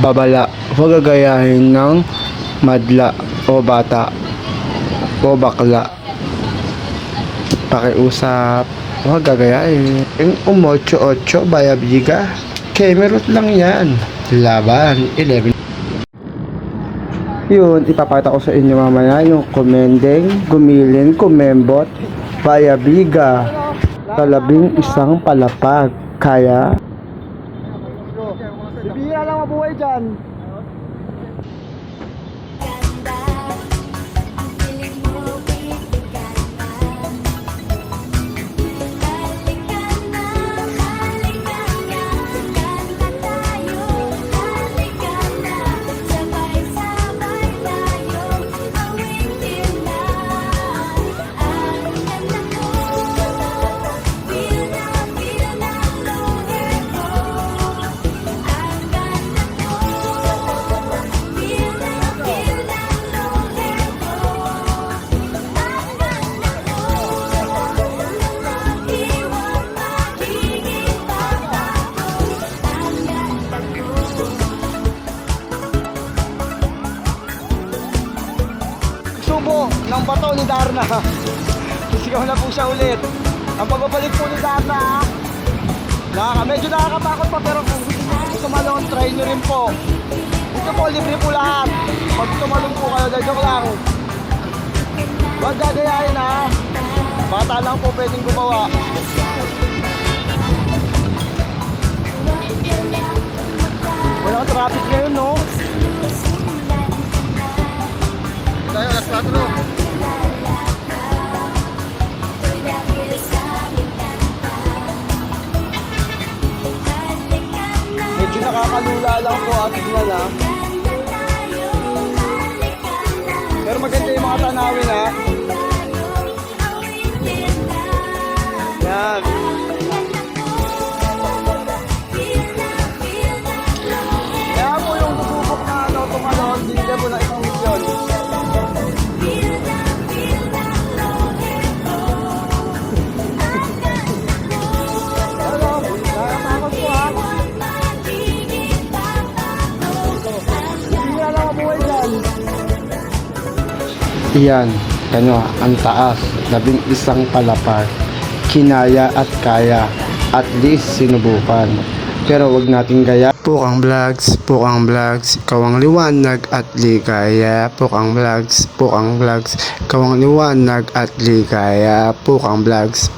babala. Huwag gagayahin ng madla o bata o bakla. Pakiusap. Huwag gagayahin. Yung umocho-ocho, bayabiga. Kemerot lang yan. Laban, 11. Yun, ipapakita ko sa inyo mamaya yung kumendeng, gumilin, kumembot, bayabiga, sa 11 palapag. Kaya, bibihira lang mabuhay dyan. Subo ng bato ni Darna. Sisigaw na po siya ulit. Ang pagbabalik po ni Darna, medyo nakakatakot pa, pero kung gusto nyo tumalon, try nyo rin po. Ito po, libre po lahat. Pag tumalon po kayo, joke lang. Huwag gagayahin ha. Bata lang po pwedeng gumawa. Walang traffic ngayon, no? Tayo, alas 4. Medyo nakakalula lang po at tignan ha. Pero maganda yung mga tanawin ha. Yan. Kaya po yung susubok na tumalon, binigyan po na 1,000,000. Iyan, ang taas, 11 palapag, kinaya at kaya, at least sinubukan. Pero wag nating gaya. Pukang Vlogs, ikaw ang liwanag at ligaya. Pukang Vlogs, ikaw ang liwanag at ligaya. Pukang Vlogs.